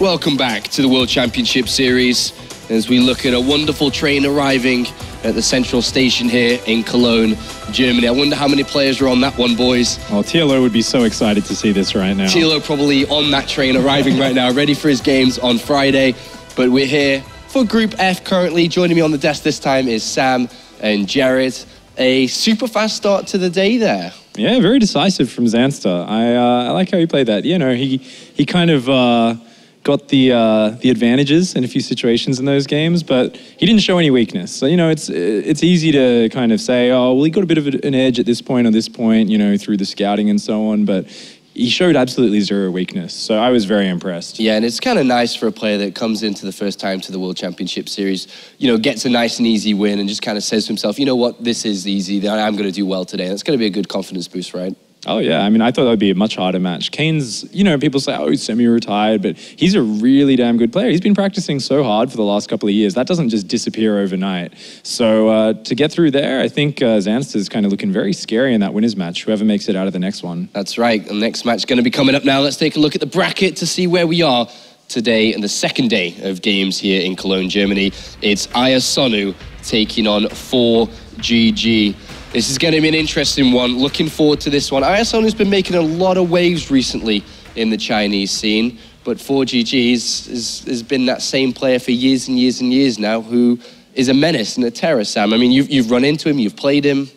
Welcome back to the World Championship Series as we look at a wonderful train arriving at the central station here in Cologne, Germany. I wonder how many players are on that one, boys. Well, TLO would be so excited to see this right now. TLO probably on that train arriving right now, ready for his games on Friday. But we're here for Group F currently. Joining me on the desk this time is Sam and Jared. A super fast start to the day there. Yeah, very decisive from Zanster. I like how he played that. You know, he kind of got the advantages in a few situations in those games, but he didn't show any weakness. So, you know, it's easy to kind of say, oh, well, he got a bit of an edge at this point or this point, you know, through the scouting and so on, but he showed absolutely zero weakness. So I was very impressed. Yeah, and it's kind of nice for a player that comes into the first time to the World Championship Series, you know, gets a nice and easy win and just kind of says to himself, you know what, this is easy, I'm going to do well today. That's going to be a good confidence boost, right? Oh, yeah. I mean, I thought that would be a much harder match. Kane's, you know, people say, oh, he's semi-retired, but he's a really damn good player. He's been practicing so hard for the last couple of years. That doesn't just disappear overnight. So to get through there, I think Zanster's kind of looking very scary in that winners match, whoever makes it out of the next one. That's right. The next match is going to be coming up now. Let's take a look at the bracket to see where we are today and the second day of games here in Cologne, Germany. It's iAsonu taking on ForGG. This is going to be an interesting one. Looking forward to this one. iAsonu's been making a lot of waves recently in the Chinese scene, but ForGG has been that same player for years and years and years now, who is a menace and a terror, Sam. I mean, you've run into him, you've played him.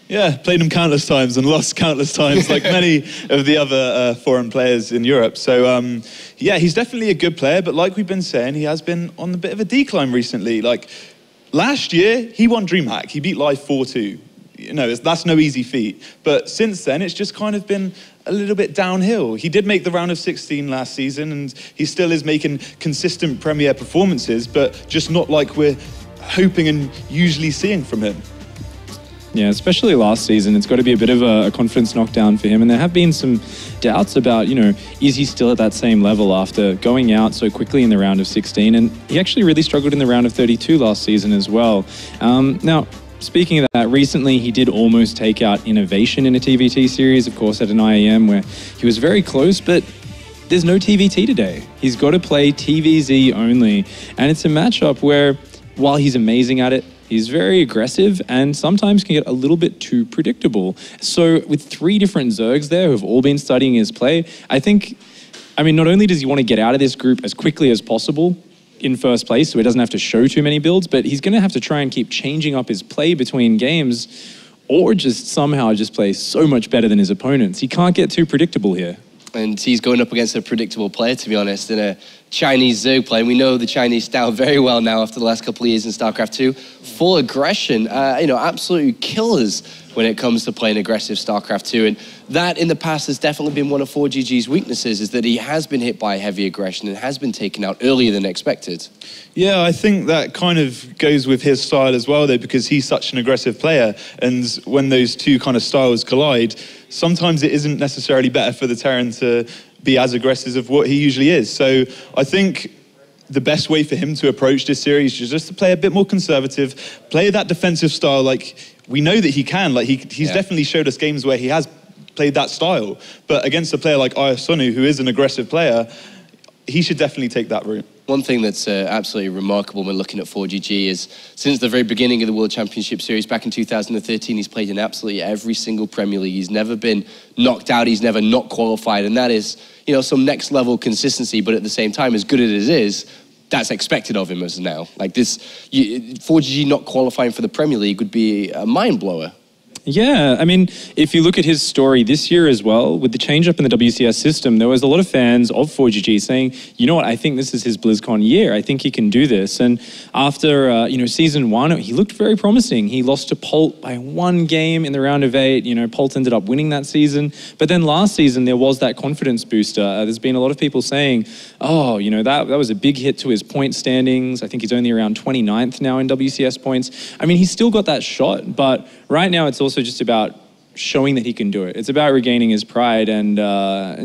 Yeah, played him countless times and lost countless times, like many of the other foreign players in Europe. So, yeah, he's definitely a good player, but like we've been saying, he has been on a bit of a decline recently. Like, last year, he won DreamHack. He beat Live 4-2. You know, that's no easy feat. But since then, it's just kind of been a little bit downhill. He did make the round of 16 last season, and he still is making consistent Premier performances, but just not like we're hoping and usually seeing from him. Yeah, especially last season, it's got to be a bit of a confidence knockdown for him. And there have been some doubts about, you know, is he still at that same level after going out so quickly in the round of 16? And he actually really struggled in the round of 32 last season as well. Now, speaking of that, recently he did almost take out Innovation in a TVT series, of course, at an IAM where he was very close, but there's no TVT today. He's got to play TVZ only. And it's a matchup where, while he's amazing at it, he's very aggressive and sometimes can get a little bit too predictable. So with 3 different Zergs there who have all been studying his play, I think, I mean, not only does he want to get out of this group as quickly as possible, in first place, so he doesn't have to show too many builds, but he's going to have to try and keep changing up his play between games or just somehow just play so much better than his opponents. He can't get too predictable here. And he's going up against a predictable player, to be honest, in a Chinese Zerg play. We know the Chinese style very well now after the last couple of years in StarCraft II. Full aggression, you know, absolute killers when it comes to playing aggressive StarCraft II. And that in the past has definitely been one of ForGG's weaknesses, is that he has been hit by heavy aggression and has been taken out earlier than expected. Yeah, I think that kind of goes with his style as well, though, because he's such an aggressive player. And when those two kind of styles collide, sometimes it isn't necessarily better for the Terran to be as aggressive as what he usually is. So I think the best way for him to approach this series is just to play a bit more conservative, play that defensive style like we know that he can. Like he's definitely showed us games where he has played that style. But against a player like iAsonu, who is an aggressive player, he should definitely take that route. One thing that's absolutely remarkable when looking at ForGG is since the very beginning of the World Championship Series back in 2013, he's played in absolutely every single Premier League. He's never been knocked out. He's never not qualified. And that is, you know, some next level consistency. But at the same time, as good as it is, that's expected of him as now. Like this, ForGG not qualifying for the Premier League would be a mind blower. Yeah, I mean, if you look at his story this year as well, with the change-up in the WCS system, there was a lot of fans of ForGG saying, you know what, I think this is his BlizzCon year. I think he can do this. And after, you know, season 1, he looked very promising. He lost to Polt by 1 game in the round of 8. You know, Polt ended up winning that season. But then last season, there was that confidence booster. There's been a lot of people saying, oh, you know, that was a big hit to his point standings. I think he's only around 29th now in WCS points. I mean, he's still got that shot, but right now it's also just about showing that he can do it. It's about regaining his pride and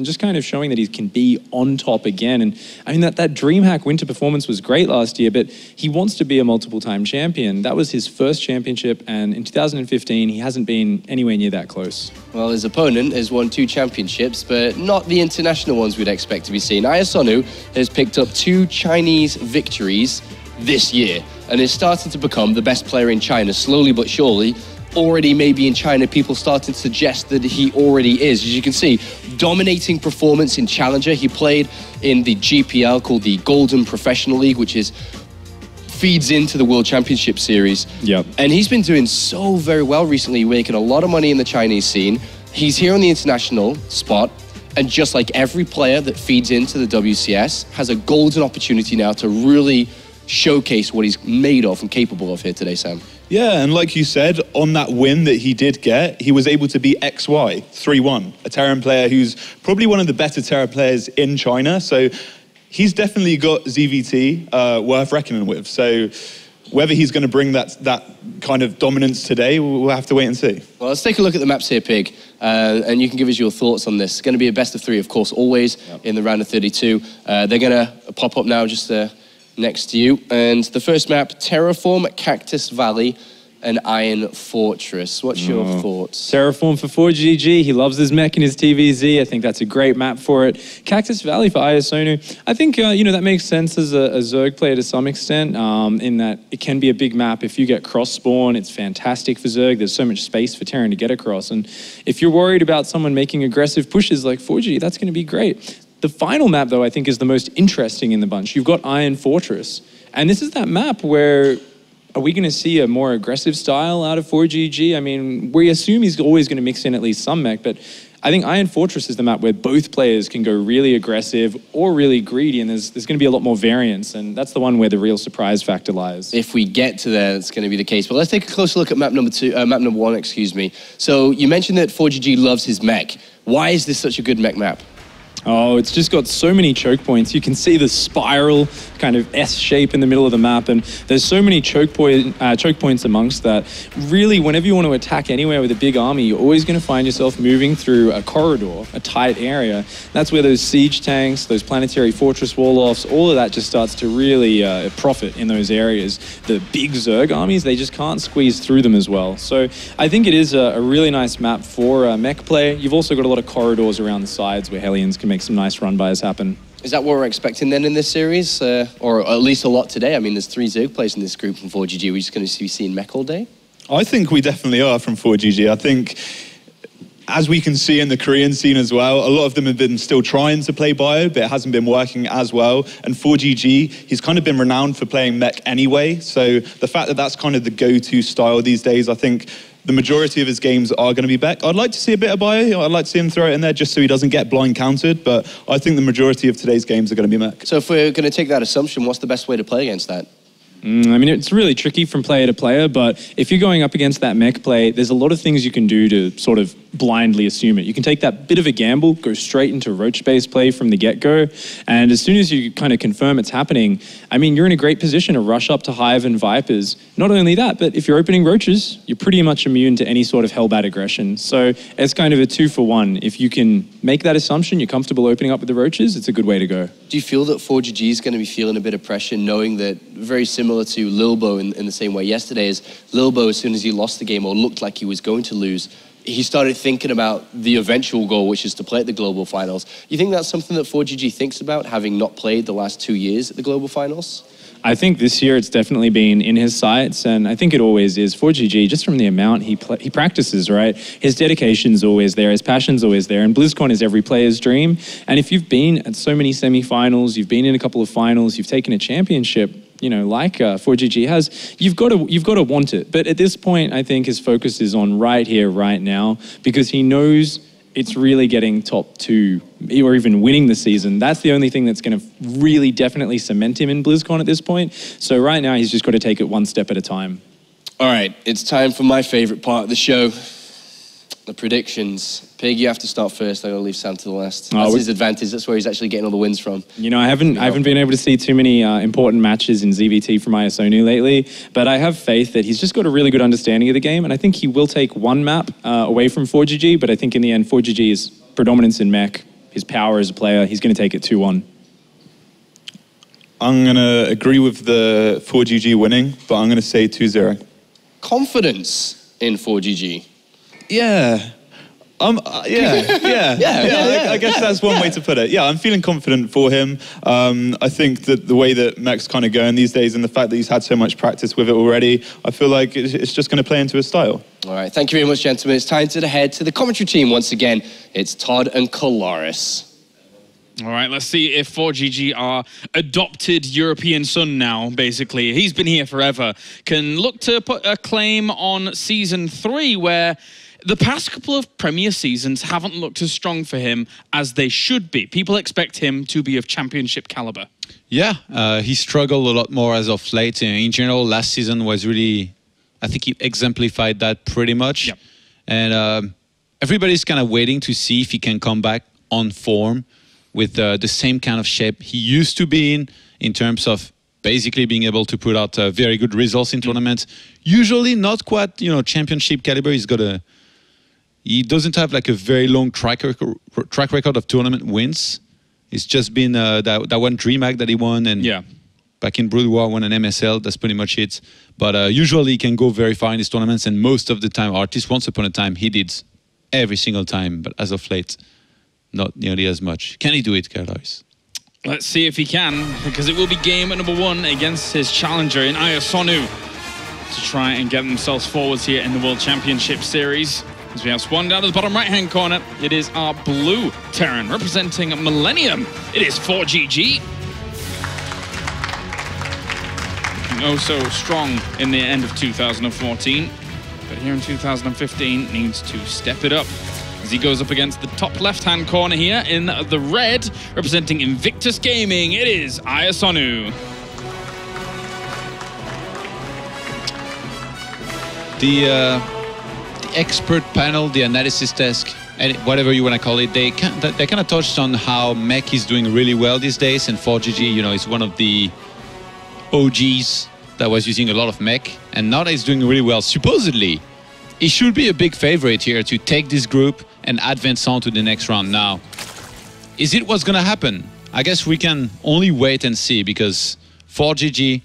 just kind of showing that he can be on top again. And I mean, that DreamHack winter performance was great last year, but he wants to be a multiple-time champion. That was his first championship, and in 2015, he hasn't been anywhere near that close. Well, his opponent has won 2 championships, but not the international ones we'd expect to be seen. iAsonu has picked up 2 Chinese victories this year, and is starting to become the best player in China, slowly but surely. Already maybe in China, people starting to suggest that he already is. As you can see, dominating performance in Challenger. He played in the GPL, called the Golden Professional League, which feeds into the World Championship Series. Yep. And he's been doing so very well recently, making a lot of money in the Chinese scene. He's here on the international spot, and just like every player that feeds into the WCS, has a golden opportunity now to really showcase what he's made of and capable of here today, Sam. Yeah, and like you said, on that win that he did get, he was able to beat XY 3-1, a Terran player who's probably one of the better Terran players in China. So he's definitely got ZvT worth reckoning with. So whether he's going to bring that kind of dominance today, we'll have to wait and see. Well, let's take a look at the maps here, Pig, and you can give us your thoughts on this. It's going to be a best of 3, of course, always in the round of 32. They're going to pop up now just next to you. And the first map, Terraform, Cactus Valley, and Iron Fortress. What's your thoughts? Terraform for ForGG. He loves his mech and his TVZ. I think that's a great map for it. Cactus Valley for iAsonu. I think, that makes sense as a Zerg player to some extent, in that it can be a big map. If you get cross-spawn, it's fantastic for Zerg. There's so much space for Terran to get across. And if you're worried about someone making aggressive pushes like ForGG, that's going to be great. The final map, though, I think is the most interesting in the bunch. You've got Iron Fortress. And this is that map where, are we going to see a more aggressive style out of ForGG? I mean, we assume he's always going to mix in at least some mech, but I think Iron Fortress is the map where both players can go really aggressive or really greedy, and there's going to be a lot more variance, and that's the one where the real surprise factor lies. If we get to there, that's going to be the case. But let's take a closer look at map number 1, excuse me. So you mentioned that ForGG loves his mech. Why is this such a good mech map? Oh, it's just got so many choke points. You can see the spiral kind of S shape in the middle of the map, and there's so many choke points amongst that. Really, whenever you want to attack anywhere with a big army, you're always going to find yourself moving through a corridor, a tight area. That's where those siege tanks, those planetary fortress wall-offs, all of that just starts to really profit in those areas. The big Zerg armies, they just can't squeeze through them as well. So I think it is a really nice map for mech play. You've also got a lot of corridors around the sides where Hellions can make some nice run-bys happen. Is that what we're expecting then in this series? Or at least a lot today? I mean, there's 3 Zerg players in this group from ForGG. We're just going to be seeing mech all day? I think we definitely are from ForGG. I think, as we can see in the Korean scene as well, a lot of them have been still trying to play bio, but it hasn't been working as well. And ForGG, he's kind of been renowned for playing mech anyway. So the fact that that's kind of the go-to style these days, I think the majority of his games are going to be back. I'd like to see a bit of bio. I'd like to see him throw it in there just so he doesn't get blind countered. But I think the majority of today's games are going to be mech. So if we're going to take that assumption, what's the best way to play against that? I mean, it's really tricky from player to player, but if you're going up against that mech play, there's a lot of things you can do to sort of blindly assume it. You can take that bit of a gamble, go straight into roach-based play from the get-go, and as soon as you kind of confirm it's happening, I mean, you're in a great position to rush up to Hive and Vipers. Not only that, but if you're opening roaches, you're pretty much immune to any sort of hellbat aggression. So it's kind of a 2-for-1. If you can make that assumption, you're comfortable opening up with the roaches, it's a good way to go. Do you feel that ForGG is going to be feeling a bit of pressure, knowing that, very similar to Lilbo in the same way yesterday, is Lilbo, as soon as he lost the game or looked like he was going to lose, he started thinking about the eventual goal, which is to play at the global finals. You think that's something that ForGG thinks about, having not played the last 2 years at the global finals? I think this year it's definitely been in his sights, and I think it always is. ForGG, just from the amount he practices, right? His dedication's always there, his passion's always there, and BlizzCon is every player's dream. And if you've been at so many semi-finals, you've been in a couple of finals, you've taken a championship, like ForGG has, you've got to want it. But at this point, I think his focus is on right here, right now, because he knows it's really getting top 2 or even winning the season. That's the only thing that's going to really definitely cement him in BlizzCon at this point. So right now, he's just got to take it one step at a time. All right, it's time for my favorite part of the show. The predictions. Pig, you have to start first. I'm going to leave Sam to the last. Oh, That's his advantage. That's where he's actually getting all the wins from. You know, I haven't been able to see too many important matches in ZvT from iAsonu lately, but I have faith that he's just got a really good understanding of the game, and I think he will take one map away from ForGG, but I think in the end, ForGG's predominance in mech, his power as a player, he's going to take it 2-1. I'm going to agree with the 4GG winning, but I'm going to say 2-0. Confidence in 4GG. Yeah. Yeah. I guess that's one way to put it. Yeah, I'm feeling confident for him. I think that the way that Mech's kind of going these days and the fact that he's had so much practice with it already, I feel like it's just going to play into his style. All right, thank you very much, gentlemen. It's time to head to the commentary team once again. It's Todd and Colaris. All right, let's see if 4GG are adopted European son now, basically. He's been here forever. Can look to put a claim on Season 3, where the past couple of Premier seasons haven't looked as strong for him as they should be. People expect him to be of championship caliber. Yeah, he struggled a lot more as of late. In general, last season was really, I think he exemplified that pretty much. Yep. And everybody's kind of waiting to see if he can come back on form with the same kind of shape he used to be in terms of basically being able to put out very good results in tournaments. Usually not quite, championship caliber. He doesn't have like a very long track record of tournament wins. It's just been that one DreamHack that he won, and back in Brood War won an MSL. That's pretty much it. But usually he can go very far in these tournaments, and most of the time, or at least once upon a time, he did every single time. But as of late, not nearly as much. Can he do it, Carlos? Let's see if he can, because it will be game number 1 against his challenger in iAsonu to try and get themselves forwards here in the World Championship Series. As we have Swan down to the bottom right-hand corner, it is our blue Terran representing Millennium. It is 4GG. Oh, so strong in the end of 2014, but here in 2015 needs to step it up as he goes up against the top left-hand corner here in the red, representing Invictus Gaming. It is iAsonu. The expert panel, the analysis desk, and whatever you want to call it, they kind of touched on how Mech is doing really well these days, and 4GG, is one of the OGs that was using a lot of Mech, and now that he's doing really well, supposedly, he should be a big favorite here to take this group and advance on to the next round. Now, is it what's going to happen? I guess we can only wait and see, because 4GG,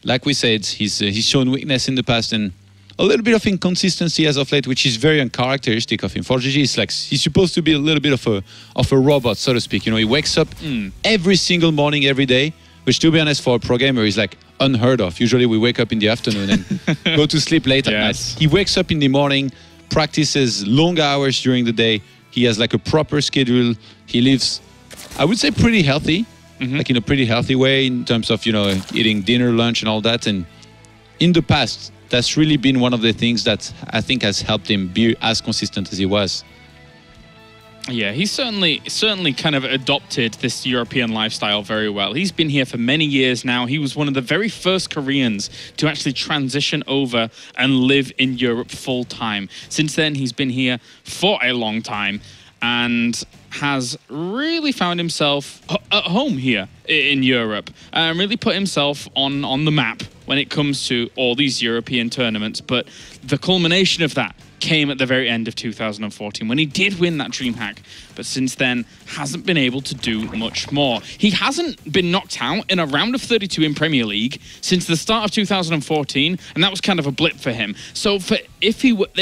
like we said, he's shown weakness in the past and a little bit of inconsistency as of late, which is very uncharacteristic of him. 4GG is like, he's supposed to be a little bit of a robot, so to speak. He wakes up every single morning, every day, which, to be honest, for a pro gamer is like unheard of. Usually we wake up in the afternoon and go to sleep late at night. He wakes up in the morning, practices long hours during the day. He has like a proper schedule. He lives, I would say, pretty healthy, like in a pretty healthy way in terms of, eating dinner, lunch and all that. And in the past, that's really been one of the things that I think has helped him be as consistent as he was. Yeah, he's certainly kind of adopted this European lifestyle very well. He's been here for many years now. He was one of the very first Koreans to actually transition over and live in Europe full time. Since then, he's been here for a long time and has really found himself at home here in Europe and really put himself on the map when it comes to all these European tournaments. But the culmination of that came at the very end of 2014 when he did win that DreamHack, but since then hasn't been able to do much more. He hasn't been knocked out in a round of 32 in Premier League since the start of 2014, and that was kind of a blip for him. So if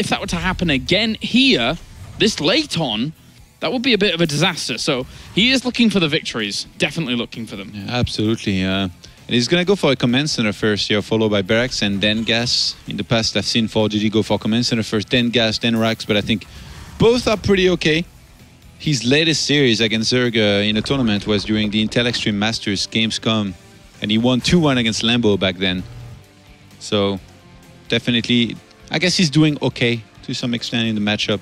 that were to happen again here, this late on, that would be a bit of a disaster. So he is looking for the victories, definitely looking for them. Yeah, absolutely. And he's going to go for a command center first here, followed by Barracks and then Gas. In the past, I've seen 4GG go for command center first, then Gas, then Racks, but I think both are pretty okay. His latest series against Zerg in a tournament was during the Intel Extreme Masters Gamescom, and he won 2-1 against Lambo back then. So definitely, I guess he's doing okay to some extent in the matchup.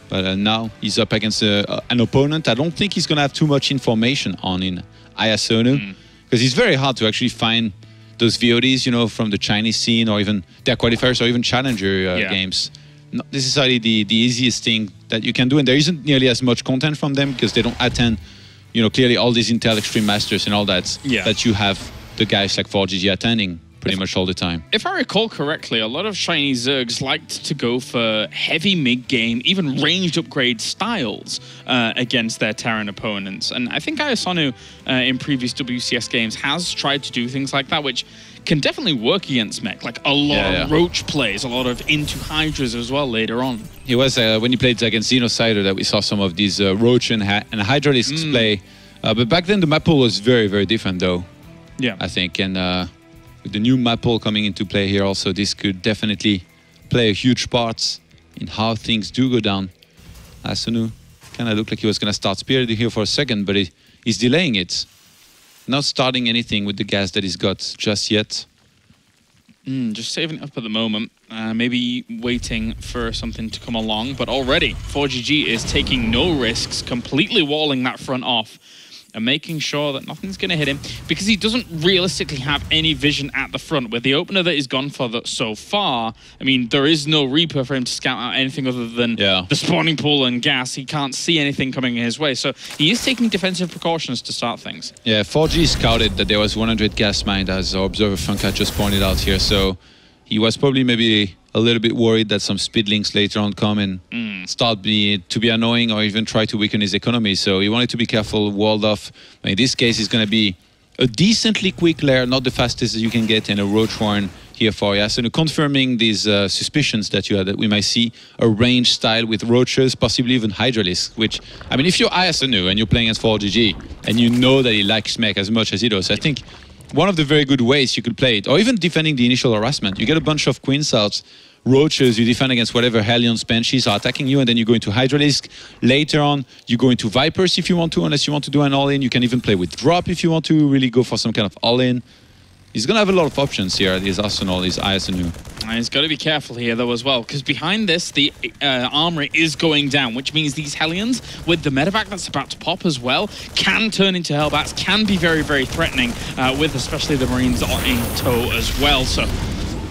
But now he's up against an opponent I don't think he's going to have too much information on in iAsonu. Because it's very hard to actually find those VODs, from the Chinese scene or even their qualifiers or even challenger games. not necessarily the easiest thing that you can do, and there isn't nearly as much content from them because they don't attend, clearly all these Intel Extreme Masters and all that that you have the guys like ForGG attending pretty much all the time. If I recall correctly, a lot of Chinese Zergs liked to go for heavy mid-game, even ranged upgrade styles against their Terran opponents. And I think iAsonu in previous WCS games has tried to do things like that, which can definitely work against mech. Like a lot of Roach plays, a lot of into Hydras as well later on. It was when he played against Xenocider that we saw some of these Roach and Hydralisks play. But back then the map pool was very, very different though. Yeah. I think. And with the new map pool coming into play here also, this could definitely play a huge part in how things do go down. iAsonu kind of looked like he was going to start Spirit here for a second, but he's delaying it. Not starting anything with the gas that he's got just yet. Just saving it up at the moment. Maybe waiting for something to come along, but already ForGG is taking no risks, completely walling that front off and making sure that nothing's going to hit him, because he doesn't realistically have any vision at the front. With the opener that he's gone for so far, I mean, there is no Reaper for him to scout out anything other than the spawning pool and gas. He can't see anything coming his way, so he is taking defensive precautions to start things. Yeah, 4G scouted that there was 100 gas mined, as our observer Funka just pointed out here, so he was probably maybe a little bit worried that some speed links later on come and start to be annoying or even try to weaken his economy. So he wanted to be careful, walled off. In this case, it's going to be a decently quick lair, not the fastest you can get, and a Roach Horn here for iAsonu, confirming these suspicions that you had, that we might see a range style with Roaches, possibly even Hydralisks, which, I mean, if you're iAsonu and you're playing as ForGG and you know that he likes mech as much as he does, I think one of the very good ways you could play it, or even defending the initial harassment, you get a bunch of Queen Cells, Roaches, you defend against whatever Hellions, Banshees are attacking you, and then you go into Hydralisk. Later on, you go into Vipers if you want to, unless you want to do an all-in. You can even play with Drop if you want to really go for some kind of all-in. He's going to have a lot of options here, this Arsenal, this iAsonu. And he's got to be careful here, though, as well, because behind this, the armory is going down, which means these Hellions, with the medevac that's about to pop as well, can turn into Hellbats, can be very, very threatening, with especially the Marines in tow as well. So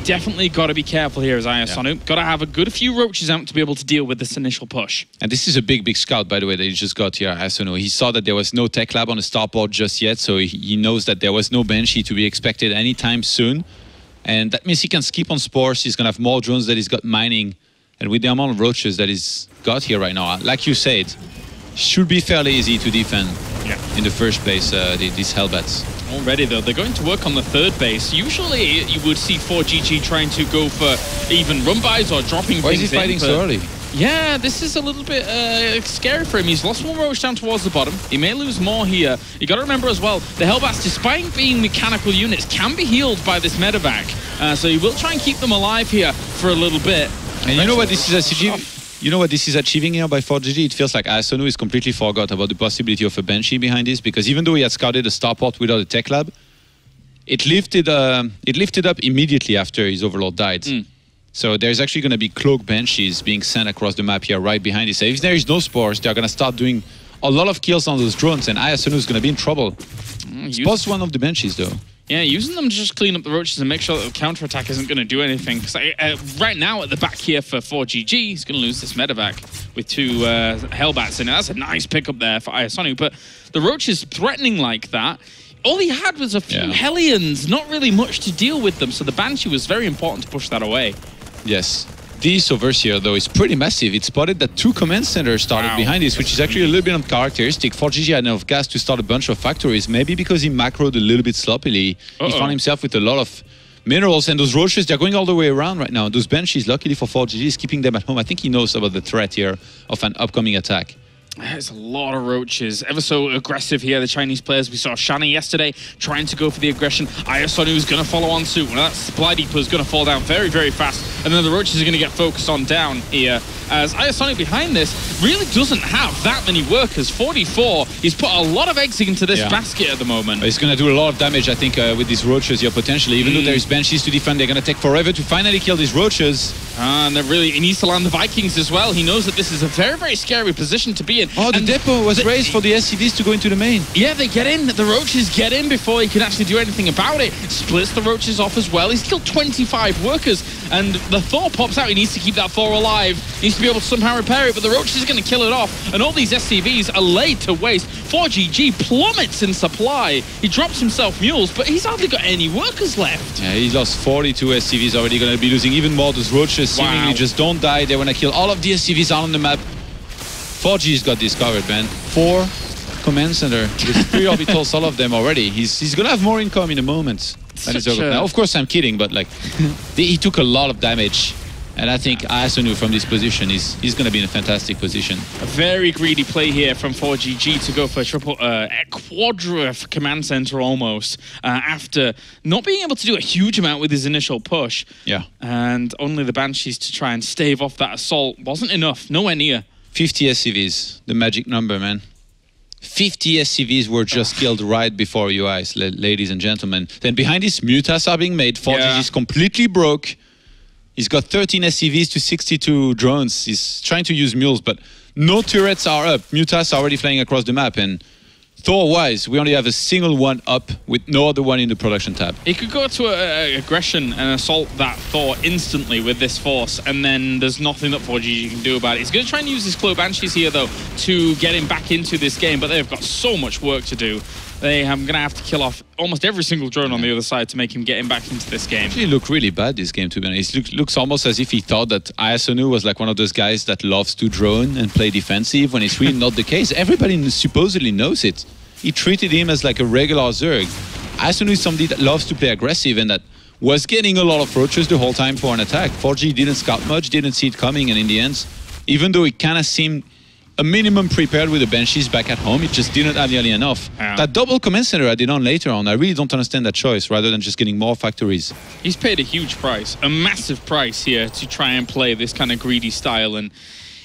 definitely got to be careful here as iAsonu. Got to have a good few Roaches out to be able to deal with this initial push. And this is a big, big scout, by the way, that he just got here, iAsonu. He saw that there was no tech lab on the starport just yet, so he knows that there was no Banshee to be expected anytime soon. And that means he can skip on Spores. He's going to have more drones that he's got mining. And with the amount of Roaches that he's got here right now, like you said, should be fairly easy to defend in the first place, these Hellbats. Already, though, they're going to work on the third base. Usually, you would see ForGG trying to go for even run-bys or dropping things in. Why is he fighting so early? Yeah, this is a little bit scary for him. He's lost one Roach down towards the bottom. He may lose more here. You got to remember as well, the Hellbats, despite being mechanical units, can be healed by this medevac. So he will try and keep them alive here for a little bit. And you know what this is achieving? You know what this is achieving here by ForGG? It feels like iAsonu is completely forgot about the possibility of a Banshee behind this, because even though he had scouted a starport without a tech lab, it lifted up immediately after his Overlord died. So there's actually going to be Cloak Banshees being sent across the map here right behind this. So if there is no Spores, they're going to start doing a lot of kills on those drones, and iAsonu is going to be in trouble. Spots one of the Banshees, though. Yeah, using them to just clean up the Roaches and make sure that the counterattack isn't going to do anything. Because right now at the back here for ForGG, he's going to lose this medevac with two Hellbats in it. That's a nice pickup there for iAsonu. But the Roaches threatening like that, all he had was a few Hellions, not really much to deal with them. So the Banshee was very important to push that away. Yes. This over here, though, is pretty massive. It spotted that two command centers started behind this, which is actually a little bit uncharacteristic. ForGG had enough gas to start a bunch of factories, maybe because he macroed a little bit sloppily. He found himself with a lot of minerals, and those Roaches, they're going all the way around right now. Those Banshees, luckily for ForGG, is keeping them at home. I think he knows about the threat here of an upcoming attack. There's a lot of Roaches. Ever so aggressive here, the Chinese players. We saw Shani yesterday trying to go for the aggression. iAsonu is going to follow on suit. Well, that supply depot is going to fall down very, very fast. And then the Roaches are going to get focused on down here. As iAsonu behind this really doesn't have that many workers. 44. He's put a lot of eggs into this basket at the moment. He's going to do a lot of damage, I think, with these Roaches here, potentially. Even though there's Banshees to defend, they're going to take forever to finally kill these Roaches. And he needs to land the Vikings as well. He knows that this is a very, very scary position to be in. Oh, the depot was raised for the SCVs to go into the main. Yeah, they get in. The Roaches get in before he can actually do anything about it. Splits the Roaches off as well. He's killed 25 workers, and the Thor pops out. He needs to keep that Thor alive. He needs to be able to somehow repair it, but the Roaches are going to kill it off, and all these SCVs are laid to waste. ForGG plummets in supply. He drops himself mules, but he's hardly got any workers left. Yeah, he lost 42 SCVs already. Going to be losing even more. Those Roaches seemingly just don't die. They want to kill all of the SCVs out on the map. 4G's got this covered, man. 4 command center with 3 orbitals, all of them already. He's gonna have more income in a moment. Now, of course, I'm kidding, but like he took a lot of damage, and I think iAsonu from this position he's gonna be in a fantastic position. A very greedy play here from ForGG to go for a quadra command center almost after not being able to do a huge amount with his initial push. Yeah, and only the Banshees to try and stave off that assault wasn't enough. Nowhere near. 50 SCVs, the magic number, man. 50 SCVs were just killed right before your eyes, ladies and gentlemen. Then behind this, mutas are being made. 4G is completely broke. He's got 13 SCVs to 62 drones. He's trying to use mules, but no turrets are up. Mutas are already flying across the map, and Thor-wise, we only have a single one up with no other one in the production tab. He could go to aggression and assault that Thor instantly with this force, and then there's nothing that ForGG can do about it. He's going to try and use his Clo Banshees here, though, to get him back into this game, but they've got so much work to do. I'm going to have to kill off almost every single drone on the other side to make him get him back into this game. He looked really bad this game, to be honest. It looks almost as if he thought that iAsonu was like one of those guys that loves to drone and play defensive, when it's really not the case. Everybody supposedly knows it. He treated him as like a regular Zerg. iAsonu is somebody that loves to play aggressive and that was getting a lot of Roaches the whole time for an attack. 4G didn't scout much, didn't see it coming, and in the end, even though it kind of seemed a minimum prepared with the Banshees back at home, it just didn't have nearly enough. Yeah. That double command center added on later on, I really don't understand that choice, rather than just getting more factories. He's paid a huge price, a massive price here to try and play this kind of greedy style, and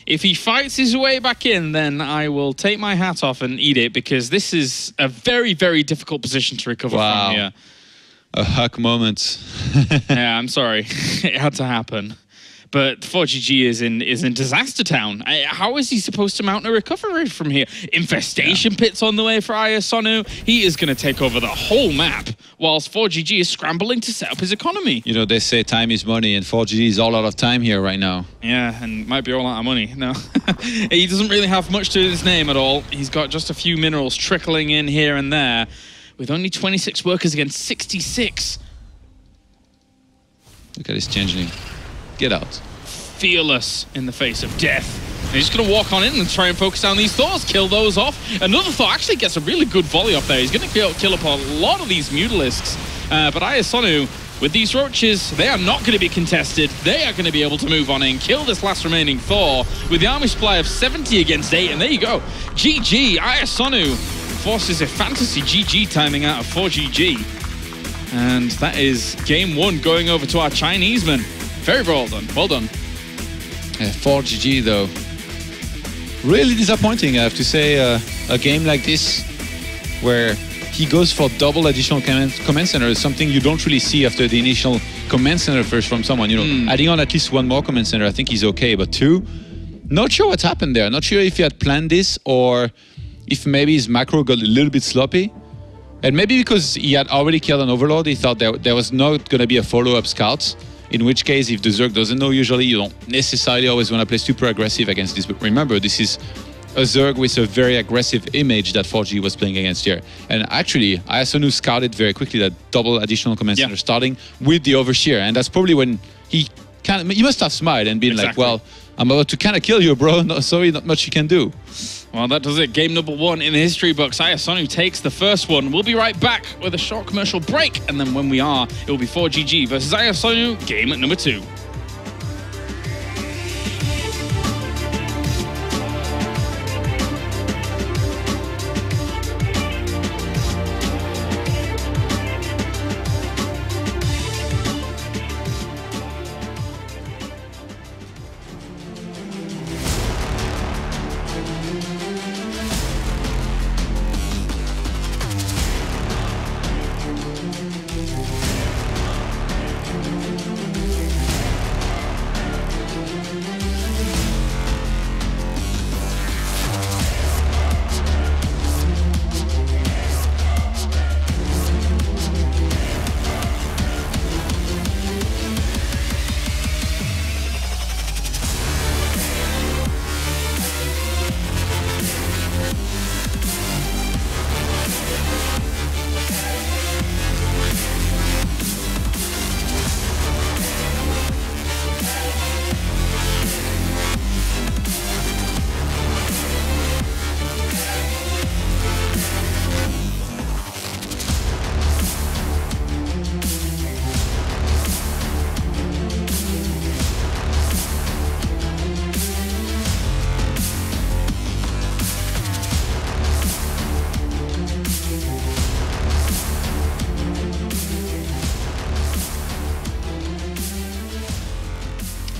if he fights his way back in, then I will take my hat off and eat it, because this is a very, very difficult position to recover from here. A hack moment. Yeah, I'm sorry. It had to happen. But 4GG is in disaster town. How is he supposed to mount a recovery from here? Infestation pits on the way for iAsonu. He is going to take over the whole map, whilst 4GG is scrambling to set up his economy. You know, they say time is money, and 4GG is all out of time here right now. Yeah, and might be all out of money. No, he doesn't really have much to his name at all. He's got just a few minerals trickling in here and there, with only 26 workers against 66. Look at this changeling. Get out. Fearless in the face of death. And he's just going to walk on in and try and focus on these Thors, kill those off. Another Thor actually gets a really good volley off there. He's going to kill up a lot of these Mutalisks. But iAsonu, with these Roaches, they are not going to be contested. They are going to be able to move on in, kill this last remaining Thor with the army supply of 70 against 8. And there you go. GG, iAsonu forces a fantasy GG timing out of 4GG. And that is game 1 going over to our Chineseman. Very well done. Well done. 4GG though. Really disappointing, I have to say. A game like this, where he goes for double additional command center, is something you don't really see after the initial command center first from someone. You know, adding on at least 1 more command center, I think he's okay. But 2, not sure what happened there. Not sure if he had planned this, or if maybe his macro got a little bit sloppy. And maybe because he had already killed an Overlord, he thought there was not going to be a follow-up scout. In which case, if the Zerg doesn't know, usually you don't necessarily always want to play super aggressive against this. But remember, this is a Zerg with a very aggressive image that 4G was playing against here. And actually, iAsonu scouted very quickly that double additional command center starting with the Overseer. And that's probably when he must have smiled and been like, well, I'm about to kind of kill you, bro. No, sorry, not much you can do. Well, that does it. Game number 1 in the history books. iAsonu takes the first one. We'll be right back with a short commercial break. And then when we are, it will be 4GG versus iAsonu, game at number 2.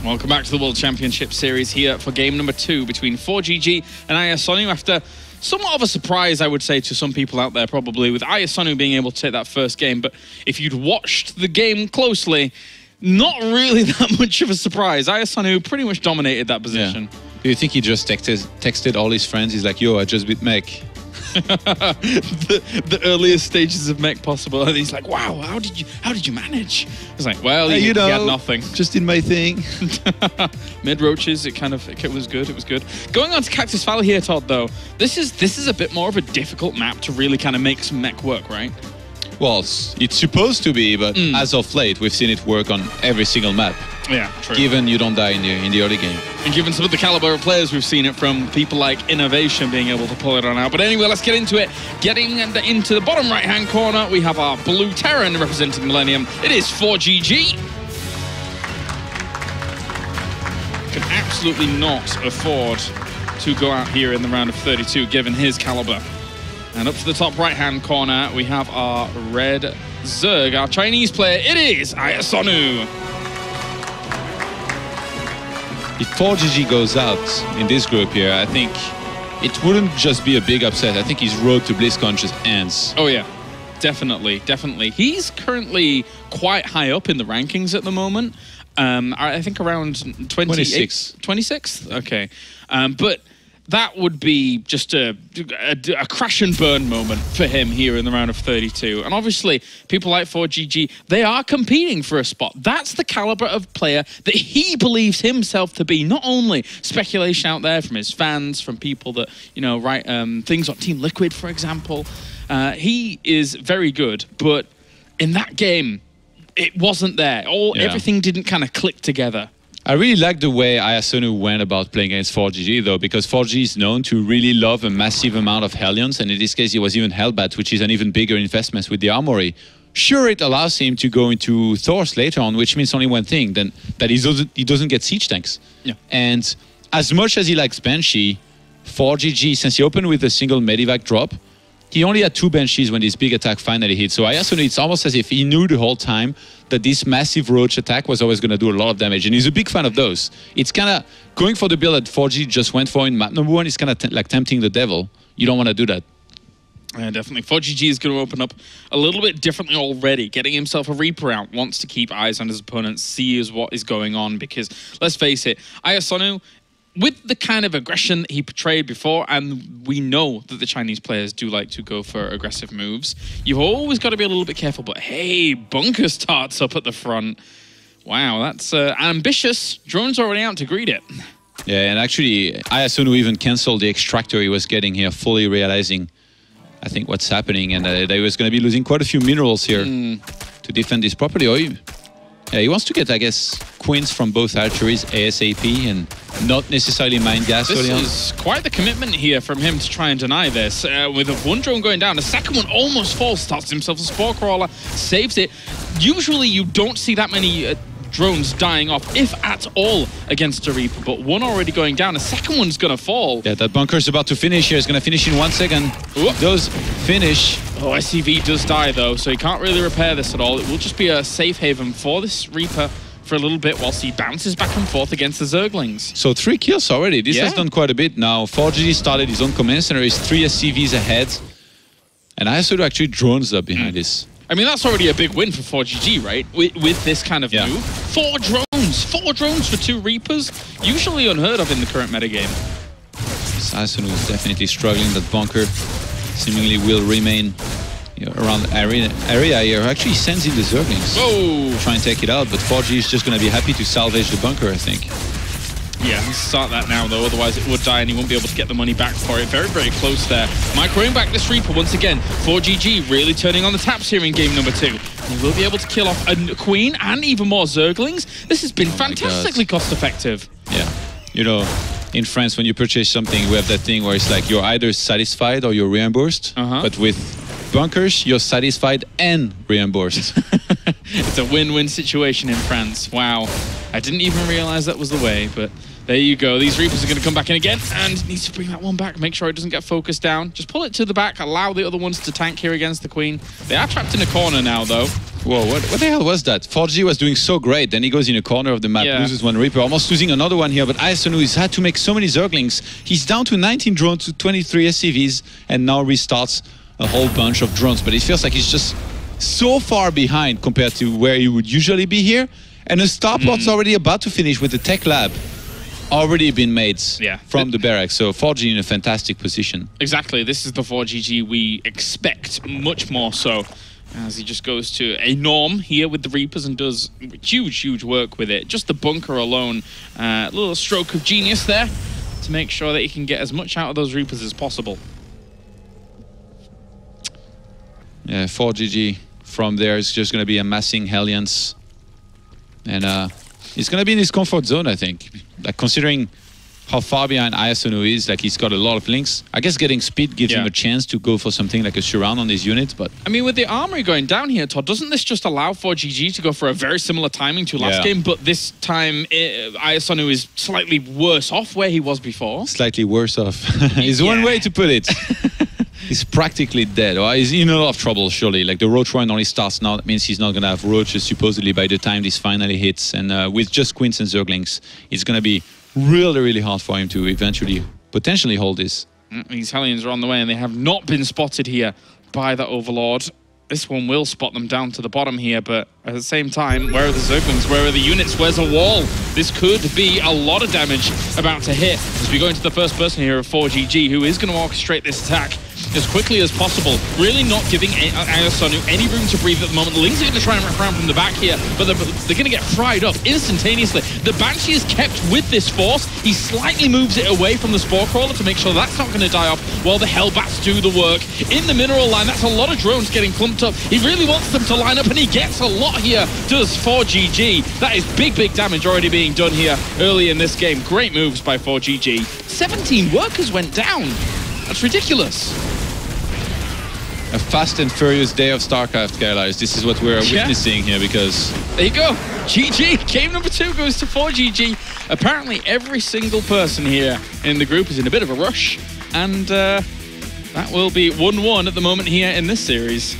Welcome back to the World Championship Series here for game number 2 between ForGG and iAsonu after somewhat of a surprise, I would say, to some people out there probably, with iAsonu being able to take that first game. But if you'd watched the game closely, not really that much of a surprise. iAsonu pretty much dominated that position. Yeah. Do you think he just texted all his friends? He's like, yo, I just beat Mech. the earliest stages of Mech possible. And he's like, wow, how did you manage? It's like, well, he had nothing. Just did my thing. Mid roaches, it was good. It was good. Going on to Cactus Valley here, Todd, though, this is a bit more of a difficult map to really kind of make some Mech work, right? Well, it's supposed to be, but as of late, we've seen it work on every single map. Yeah, true. Given you don't die in the early game. And given some of the caliber of players, we've seen it from people like Innovation being able to pull it on out. But anyway, let's get into it. Getting into the bottom right-hand corner, we have our blue Terran representing Millennium. It is ForGG. Can absolutely not afford to go out here in the round of 32, given his caliber. And up to the top right-hand corner, we have our red Zerg, our Chinese player. It is iAsonu. If ForGG goes out in this group here, I think it wouldn't just be a big upset. I think his road to BlizzCon just ends. Oh, yeah. Definitely, definitely. He's currently quite high up in the rankings at the moment. I think around 26th? Okay. But that would be just a crash and burn moment for him here in the round of 32. And obviously, people like ForGG, they are competing for a spot. That's the caliber of player that he believes himself to be. Not only speculation out there from his fans, from people that, write things on Team Liquid, for example. He is very good, but in that game, it wasn't there. Everything didn't kind of click together. I really like the way iAsonu went about playing against ForGG, though, because ForGG is known to really love a massive amount of Hellions, and in this case, it was even Hellbat, which is an even bigger investment with the Armory. Sure, it allows him to go into Thors later on, which means only one thing, then that he doesn't get siege tanks. Yeah. And as much as he likes Banshee, ForGG, since he opened with a single Medivac drop, he only had 2 Banshees when this big attack finally hit. So iAsonu, it's almost as if he knew the whole time that this massive roach attack was always going to do a lot of damage. And he's a big fan of those. It's kind of going for the build that ForGG just went for in map number 1. It's kind of like tempting the devil. You don't want to do that. Yeah, definitely. ForGG is going to open up a little bit differently already. Getting himself a Reaper out, wants to keep eyes on his opponent, sees what is going on. Because, let's face it, iAsonu, with the kind of aggression that he portrayed before, and we know that the Chinese players do like to go for aggressive moves, you've always got to be a little bit careful. But hey, Bunker starts up at the front. Wow, that's ambitious. Drone's already out to greet it. Yeah, and actually, iAsonu even canceled the extractor he was getting here, fully realizing, I think, what's happening, and they was going to be losing quite a few minerals here to defend this property. Yeah, he wants to get, I guess, queens from both archeries ASAP and not necessarily mine gas. This is quite the commitment here from him to try and deny this. With one drone going down, the second one almost falls, starts himself a Spore Crawler, saves it. Usually you don't see that many drones dying off, if at all, against a Reaper, but one already going down, a second one's going to fall. Yeah, that bunker's about to finish here. It's going to finish in 1 second. It does finish. Oh, SCV does die, though, so he can't really repair this at all. It will just be a safe haven for this Reaper for a little bit whilst he bounces back and forth against the Zerglings. So 3 kills already. This has done quite a bit now. ForGG started his own command center. He's 3 SCVs ahead. And iAsonu actually drones up behind this. I mean, that's already a big win for ForGG, right? With this kind of move. 4 drones! 4 drones for 2 Reapers? Usually unheard of in the current metagame. iAsonu is definitely struggling. That bunker seemingly will remain around the area here. Actually, he sends in the Zerglings. Whoa! Try and take it out, but ForGG is just going to be happy to salvage the bunker, I think. Yeah, let's start that now, though. Otherwise, it would die, and he won't be able to get the money back for it. Very, very close there. Microing back this Reaper once again. ForGG really turning on the taps here in game number 2. And he will be able to kill off a Queen and even more Zerglings. This has been fantastically cost-effective. Yeah. In France, when you purchase something, we have that thing where it's like you're either satisfied or you're reimbursed. But with bunkers, you're satisfied and reimbursed. It's a win-win situation in France. Wow. I didn't even realize that was the way, but there you go. These Reapers are going to come back in again, and needs to bring that one back. Make sure it doesn't get focused down. Just pull it to the back. Allow the other ones to tank here against the Queen. They are trapped in a corner now, though. Whoa, what the hell was that? ForGG was doing so great, then he goes in a corner of the map, loses one Reaper, almost losing another one here, but iAsonu has had to make so many Zerglings. He's down to 19 drones to 23 SCVs, and now restarts a whole bunch of drones, but it feels like he's just so far behind compared to where he would usually be here, and a starport's already about to finish with the tech lab already been made from the barracks, so ForGG in a fantastic position. Exactly, this is the ForGG we expect, much more so, as he just goes to a norm here with the Reapers and does huge work with it. Just the bunker alone, a little stroke of genius there to make sure that he can get as much out of those Reapers as possible. Yeah, ForGG from there is just going to be amassing Hellions, and he's going to be in his comfort zone, I think. Like, considering how far behind iAsonu is, like, he's got a lot of links. I guess getting speed gives him a chance to go for something like a surround on his units, but... I mean, with the armory going down here, Todd, doesn't this just allow ForGG to go for a very similar timing to last game, but this time iAsonu is slightly worse off where he was before? Slightly worse off. Is one way to put it. He's practically dead, or he's in a lot of trouble, surely. Like, the Roach run only starts now. That means he's not going to have Roaches, supposedly, by the time this finally hits. And with just Queens and Zerglings, it's going to be really hard for him to eventually, potentially hold this. These Hellions are on the way, and they have not been spotted here by the Overlord. This one will spot them down to the bottom here, but at the same time, where are the Zerglings? Where are the units? Where's a wall? This could be a lot of damage about to hit as we go into the first person here of ForGG, who is going to orchestrate this attack as quickly as possible, really not giving iAsonu any room to breathe at the moment. The Lings are going to try and wrap around from the back here, but they're going to get fried up instantaneously. The Banshee is kept with this force. He slightly moves it away from the Spore Crawler to make sure that's not going to die off while the Hellbats do the work. In the mineral line, that's a lot of drones getting clumped up. He really wants them to line up, and he gets a lot here, does ForGG. That is big damage already being done here early in this game. Great moves by ForGG. 17 workers went down. That's ridiculous. A fast and furious day of StarCraft, guys. This is what we're witnessing here, because... There you go. GG. Game number 2 goes to ForGG. Apparently, every single person here in the group is in a bit of a rush. And that will be 1-1 at the moment here in this series.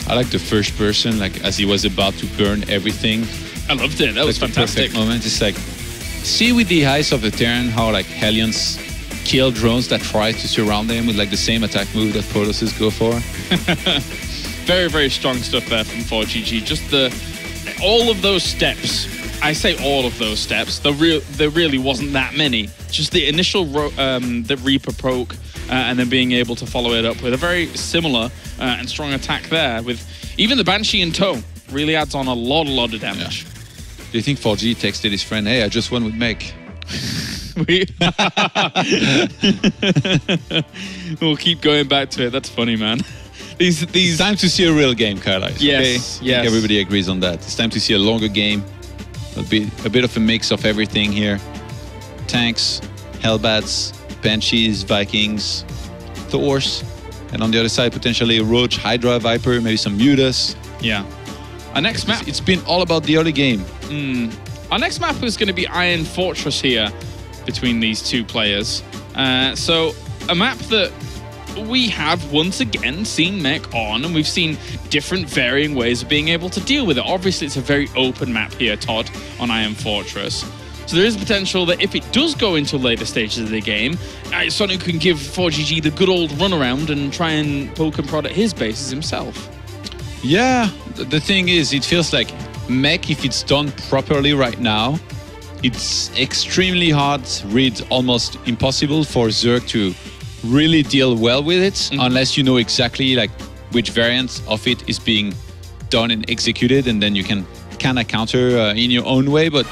I like the first person, like, as he was about to burn everything. I loved it. That was fantastic. Perfect moment. It's like, see with the eyes of the Terran how, like, Hellions kill drones that try to surround them with, like, the same attack move that Protosses go for. Very strong stuff there from ForGG. Just all of those steps. I say all of those steps. There really wasn't that many. Just the initial the Reaper poke, and then being able to follow it up with a very similar and strong attack there. With even the Banshee in tow, really adds on a lot of damage. Do you think ForGG texted his friend, "Hey, I just won with Mech"? We'll keep going back to it. That's funny, man. It's time to see a real game, Carlisle. Yes, okay? Yes. Everybody agrees on that. It's time to see a longer game. A bit of a mix of everything here. Tanks, Hellbats, Banshees, Vikings, Thors, and on the other side, potentially a Roach, Hydra, Viper, maybe some Mutas. Yeah. Our next map... It's been all about the early game. Our next map is going to be Iron Fortress here between these two players. So, a map that we have once again seen Mech on, and we've seen different varying ways of being able to deal with it. Obviously, it's a very open map here, Todd, on Iron Fortress. So there is potential that if it does go into later stages of the game, iAsonu can give ForGG the good old runaround and try and poke and prod at his bases himself. Yeah, the thing is, it feels like Mech, if it's done properly right now, it's extremely hard, almost impossible for Zerg to really deal well with it, unless you know exactly like which variant of it is being done and executed, and then you can kind of counter in your own way. But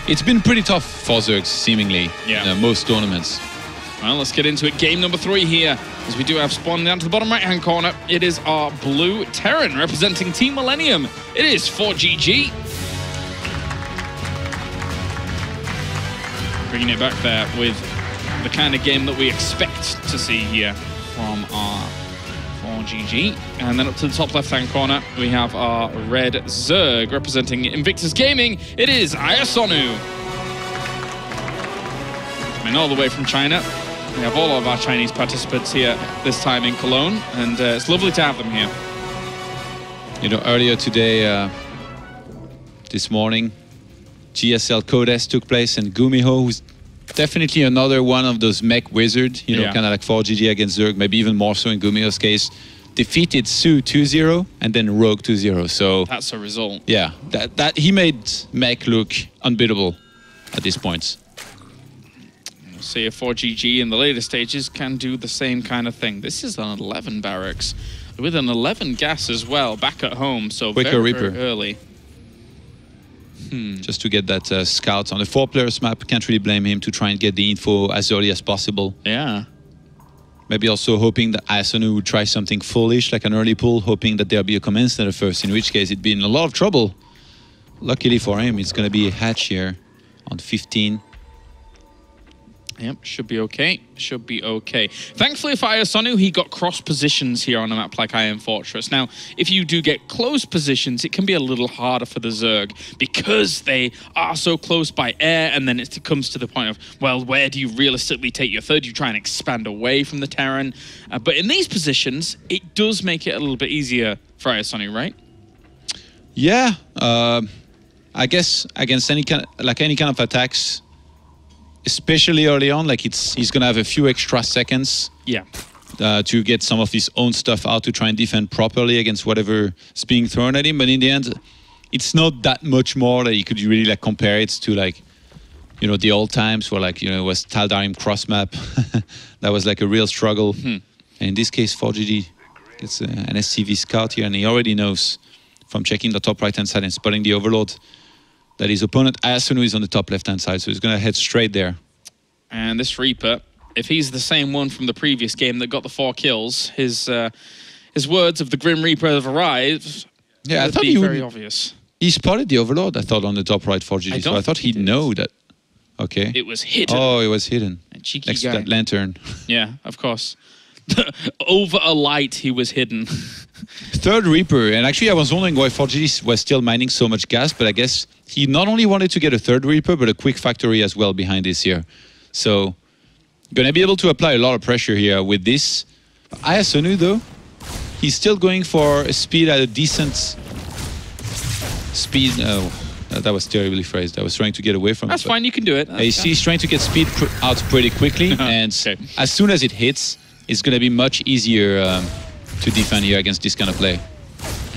it's been pretty tough for Zerg, seemingly, in most tournaments. Well, let's get into it. Game number 3 here, as we do have spawn down to the bottom right-hand corner. It is our blue Terran representing Team Millennium. It is ForGG. Bringing it back there with the kind of game that we expect to see here from our ForGG. And then up to the top left-hand corner, we have our red Zerg representing Invictus Gaming. It is iAsonu. Coming all the way from China. We have all of our Chinese participants here this time in Cologne, and it's lovely to have them here. You know, earlier today, this morning, GSL Codes took place, and Gumiho, who's definitely another one of those mech wizards, you know, kind of like ForGG against Zerg, maybe even more so in Gumiho's case, defeated Su 2-0 and then Rogue 2-0. So that's a result. Yeah, that he made mech look unbeatable at this point. We'll see if ForGG in the later stages can do the same kind of thing. This is an 11 barracks with an 11 gas as well back at home, so very early. Just to get that scout on the 4-players map, can't really blame him to try and get the info as early as possible. Yeah. Maybe also hoping that iAsonu would try something foolish, like an early pull, hoping that there'll be a command center first, in which case he'd be in a lot of trouble. Luckily for him, it's going to be a hatch here on 15. Yep, should be okay. Should be okay. Thankfully for iAsonu, he got cross positions here on a map like Iron Fortress. Now, if you do get close positions, it can be a little harder for the Zerg because they are so close by air, and then it comes to the point of, well, where do you realistically take your third? You try and expand away from the Terran. But in these positions, it does make it a little bit easier for iAsonu, right? Yeah, I guess against any kind of attacks, especially early on, like he's gonna have a few extra seconds, to get some of his own stuff out to try and defend properly against whatever is being thrown at him. But in the end, it's not that much more that you could really like compare it to, like, you know, the old times where, like, you know, it was Tal'Darim cross map. That was like a real struggle. And in this case, ForGG gets an SCV scout here, and he already knows from checking the top right hand side and spotting the overlord that his opponent, iAsonu, is on the top left-hand side, so he's going to head straight there. And this Reaper, if he's the same one from the previous game that got the 4 kills, his words of the Grim Reaper have arrived. Yeah, I thought he would be very obvious. He spotted the overlord, I thought, on the top right ForGG, so I thought he'd know that. Okay. It was hidden. Oh, it was hidden. A cheeky next guy. to that lantern. Yeah, of course. Over a light, he was hidden. Third Reaper, and actually I was wondering why ForGG was still mining so much gas, but I guess he not only wanted to get a third Reaper, but a quick factory as well behind this here. So, gonna be able to apply a lot of pressure here with this. iAsonu, though, he's still going for a speed at a decent speed. Oh, that was terribly phrased. I was trying to get away from it. That's fine, you can do it. He's trying to get speed out pretty quickly, and as soon as it hits, it's gonna be much easier to defend here against this kind of play.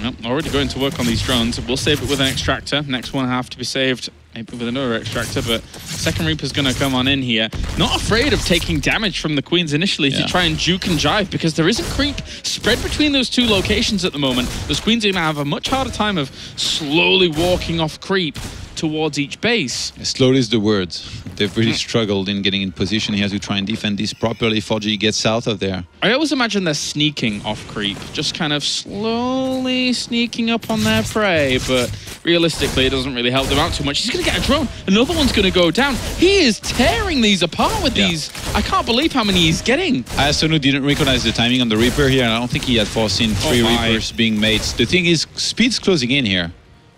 Yep, already going to work on these drones. We'll save it with an extractor. Next one have to be saved maybe with another extractor, but second Reaper's going to come on in here. Not afraid of taking damage from the Queens initially to try and juke and jive, because there isn't creep spread between those two locations at the moment. Those Queens are going to have a much harder time of slowly walking off creep towards each base. Slowly is the word. They've really struggled in getting in position here to try and defend this properly. ForGG gets south of there. I always imagine they're sneaking off creep, just kind of slowly sneaking up on their prey, but realistically it doesn't really help them out too much. He's going to get a drone. Another one's going to go down. He is tearing these apart with these. I can't believe how many he's getting. iAsonu didn't recognize the timing on the Reaper here, and I don't think he had foreseen 3 Reapers being made. The thing is, speed's closing in here.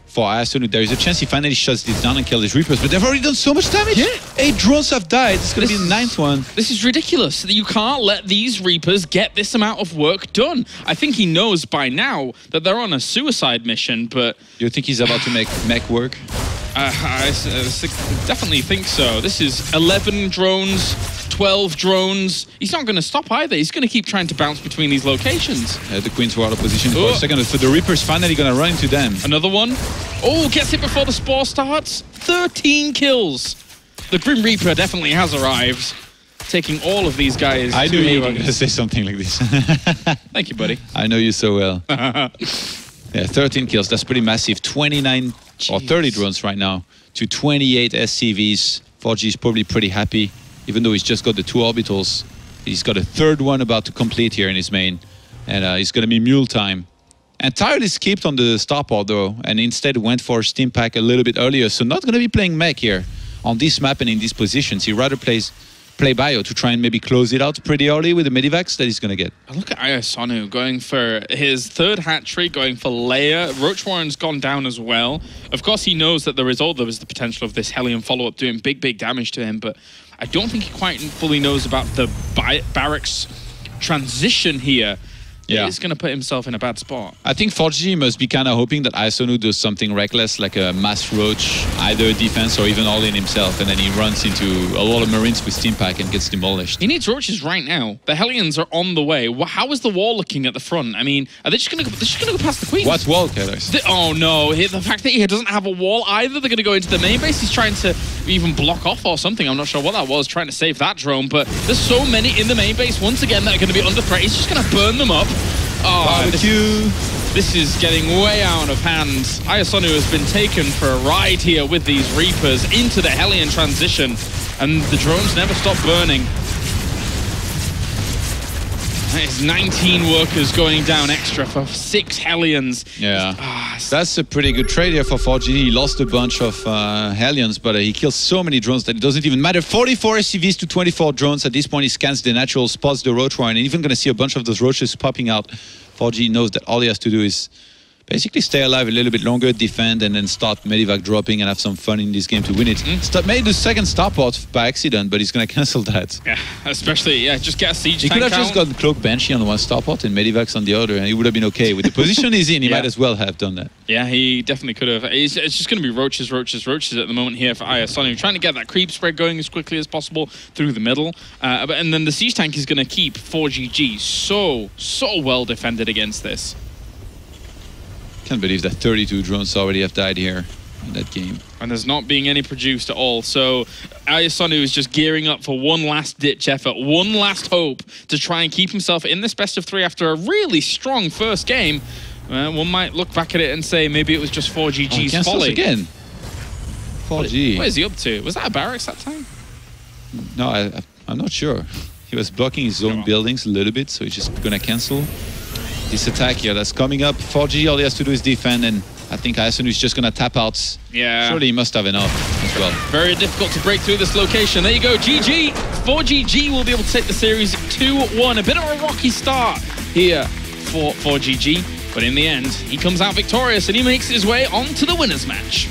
For iAsonu, there is a chance he finally shuts this down and kills these Reapers, but they've already done so much damage. 8 drones have died. It's going to be the 9th one. This is ridiculous. You can't let these Reapers get this amount of work done. I think he knows by now that they're on a suicide mission, but... You think he's about to make mech work? I definitely think so. This is 11 drones, 12 drones. He's not going to stop either. He's going to keep trying to bounce between these locations. The Queens were out of position for a second, but the Reaper's finally going to run into them. Another one. Oh, gets it before the Spore starts. 13 kills. The Grim Reaper definitely has arrived, taking all of these guys. I knew you were going to say something like this. Thank you, buddy. I know you so well. Yeah, 13 kills. That's pretty massive. 29 or 30 drones right now to 28 SCVs. ForGG is probably pretty happy, even though he's just got the 2 orbitals. He's got a 3rd one about to complete here in his main, and it's going to be mule time. Entirely skipped on the starport though, and instead went for Steam Pack a little bit earlier. So not going to be playing mech here on this map and in these positions. He rather play bio to try and maybe close it out pretty early with the medivacs that he's going to get. Look at iAsonu going for his 3rd hat-trick, going for Leia. Roach Warren's gone down as well. Of course, he knows that there is the potential of this Hellion follow-up doing big damage to him, but I don't think he quite fully knows about the barracks transition here. he's going to put himself in a bad spot. I think ForGG must be kind of hoping that iAsonu does something reckless, like a mass roach, either defense or even all in himself, and then he runs into a lot of Marines with Steam Pack and gets demolished. He needs roaches right now. The Hellions are on the way. How is the wall looking at the front? I mean, are they just going to go past the Queens? What wall, Killers? Oh no, the fact that he doesn't have a wall either, they're going to go into the main base. He's trying to even block off or something. I'm not sure what that was, trying to save that drone, but there's so many in the main base once again that are going to be under threat. He's just going to burn them up. Oh, this is getting way out of hand. iAsonu has been taken for a ride here with these Reapers into the Hellion transition, and the drones never stop burning. That is 19 workers going down extra for 6 Hellions. Yeah, that's a pretty good trade here for ForGG. He lost a bunch of Hellions, but he kills so many drones that it doesn't even matter. 44 SCVs to 24 drones. At this point, he scans the natural, spots the roach warren, and even going to see a bunch of those roaches popping out. ForGG knows that all he has to do is basically stay alive a little bit longer, defend, and then start Medivac dropping and have some fun in this game to win it. Made the second starport by accident, but he's going to cancel that. Yeah, especially, just get a siege He tank could have out. just got Cloak Banshee on one starport and Medivacs on the other, and he would have been okay. With the position he's in, he might as well have done that. Yeah, he definitely could have. It's just going to be roaches at the moment here for iAsonu, trying to get that creep spread going as quickly as possible through the middle. And then the siege tank is going to keep ForGG so well defended against this. Can't believe that 32 drones already have died here in that game. And there's not being any produced at all. So iAsonu is just gearing up for one last ditch effort, one last hope to try and keep himself in this best of 3 after a really strong first game. One might look back at it and say maybe it was just ForGG's folly. Again. ForGG. What is he up to? Was that a barracks that time? No, I'm not sure. He was blocking his own buildings a little bit, so he's just going to cancel this attack here that's coming up. ForGG, all he has to do is defend, and I think iAsonu is just going to tap out. Yeah. Surely he must have enough as well. Very difficult to break through this location. There you go, GG. ForGG will be able to take the series 2-1. A bit of a rocky start here for ForGG, but in the end, he comes out victorious and he makes his way on to the winner's match.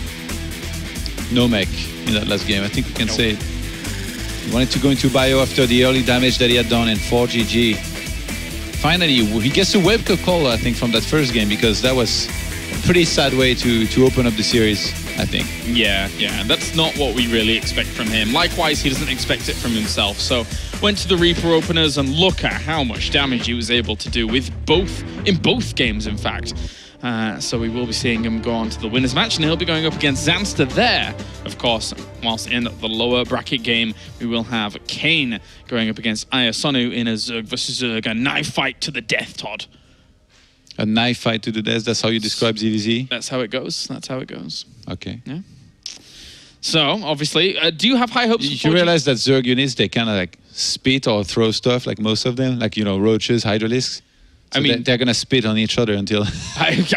No mech in that last game, I think we can say it. He wanted to go into bio after the early damage that he had done, and ForGG finally, he gets a wake-up call, I think, from that first game, because that was a pretty sad way to open up the series, I think. Yeah, that's not what we really expect from him. Likewise, he doesn't expect it from himself. So went to the Reaper openers, and look at how much damage he was able to do with in both games, in fact. So we will be seeing him go on to the winner's match, and he'll be going up against Zanster there. Of course, whilst in the lower bracket game, we will have Kane going up against iAsonu in a Zerg versus Zerg, a knife fight to the death, Todd. A knife fight to the death, that's how you describe ZvT? That's how it goes. That's how it goes. Okay. Yeah. So, obviously, do you have high hopes for You realize that Zerg units, they kind of like spit or throw stuff, like most of them, like, roaches, hydralisks. So I mean, they're going to spit on each other until...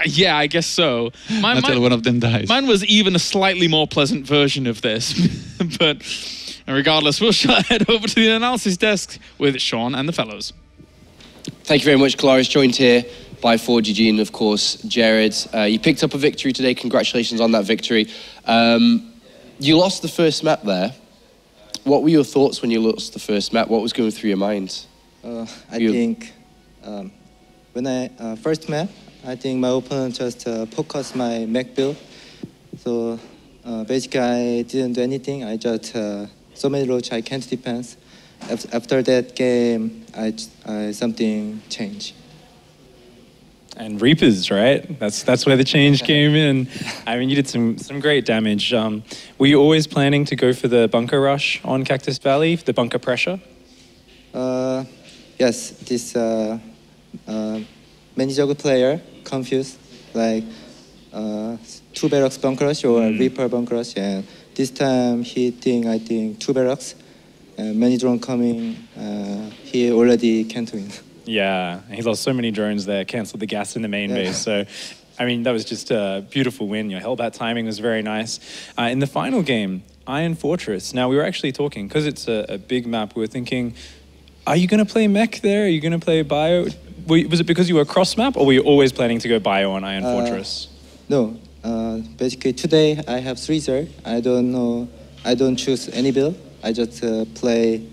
yeah, I guess so. Until one of them dies. Mine was even a slightly more pleasant version of this. But regardless, we'll head over to the analysis desk with Sean and the fellows. Thank you very much, Colaris. Joined here by ForGG and, of course, Jared. You picked up a victory today. Congratulations on that victory. You lost the first map there. What were your thoughts when you lost the first map? What was going through your mind? I think... when I first met, I think my opponent just focused my mech build. So basically, I didn't do anything. I just so many roach I can't defend. After that game, something changed. And Reapers, right? That's where the change came in. I mean, you did some great damage. Were you always planning to go for the bunker rush on Cactus Valley, the bunker pressure? Yes, this. Many Juggle player confused like 2 barracks bunker rush or Reaper bunker rush, and this time he think I think 2 barracks and many drone coming. He already can't win. Yeah, he lost so many drones there, cancelled the gas in the main base. So, I mean, that was just a beautiful win. Your Hellbat timing was very nice. In the final game, Iron Fortress. Now, we were actually talking, because it's a big map, we were thinking, are you going to play mech there? Are you going to play bio? Was it because you were cross-map, or were you always planning to go bio on Iron Fortress? No. Basically, today I have 3 Zerg. I don't choose any build. I just play,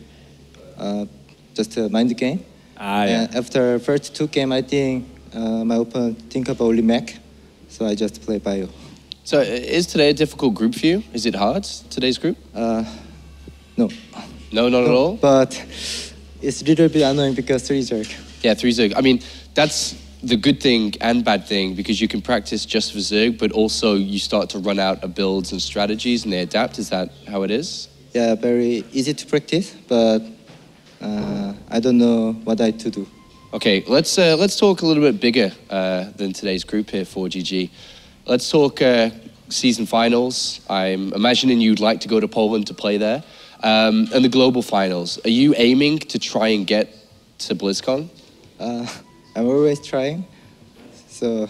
just mind the game. And after first 2 games, I think my opponent think about only mech, so I just play bio. So is today a difficult group for you? Is it hard, today's group? No. No, not at all? But it's a little bit annoying because 3 Zerg. Yeah, 3 Zerg. I mean, that's the good thing and bad thing, because you can practice just for Zerg, but also you start to run out of builds and strategies and they adapt. Is that how it is? Yeah, very easy to practice, but I don't know what I to do. Okay, let's talk a little bit bigger than today's group here, ForGG. Let's talk season finals. I'm imagining you'd like to go to Poland to play there. And the global finals. Are you aiming to try and get to BlizzCon? I'm always trying. So,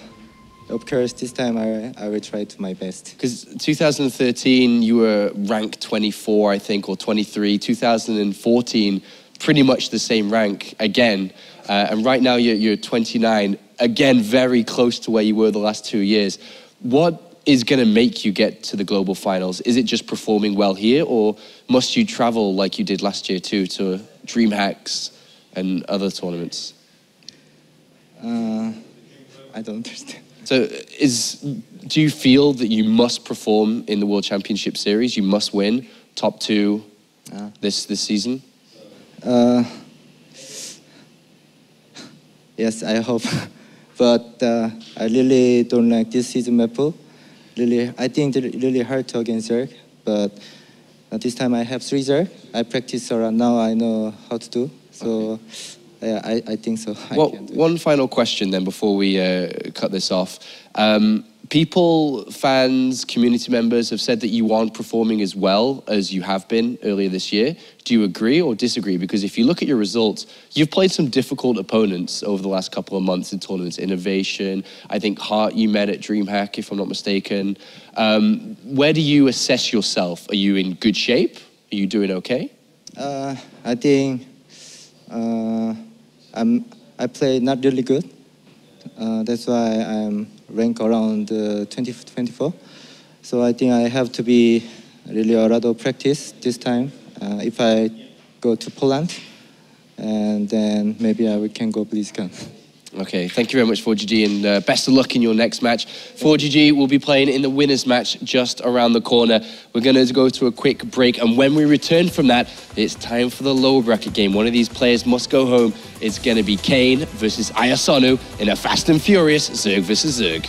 of course, this time I will try to my best. Because 2013, you were ranked 24, I think, or 23. 2014, pretty much the same rank again. And right now you're 29, again, very close to where you were the last 2 years. What is going to make you get to the global finals? Is it just performing well here, or must you travel like you did last year too to DreamHacks and other tournaments? I don't understand. So do you feel that you must perform in the World Championship Series? You must win top 2 this season? Yes, I hope. But I really don't like this season map pool. Really, I think it's really hard to against Zerg. But this time I have 3 Zerg. I practice around now. I know how to do. So yeah, I think so. Well, one final question then before we cut this off. People, fans, community members have said that you aren't performing as well as you have been earlier this year. Do you agree or disagree? Because if you look at your results, you've played some difficult opponents over the last couple of months in tournaments. Innovation, I think Hart you met at DreamHack, if I'm not mistaken. Where do you assess yourself? Are you in good shape? Are you doing okay? I think I play not really good. That's why I'm ranked around 2024. So I think I have to be really a lot of practice this time. If I go to Poland, and then maybe I can go BlizzCon. Okay, thank you very much, ForGG, and best of luck in your next match. ForGG will be playing in the winners match just around the corner. We're going to go to a quick break, and when we return from that, it's time for the lower bracket game. One of these players must go home. It's going to be Kane versus iAsonu in a fast and furious Zerg versus Zerg.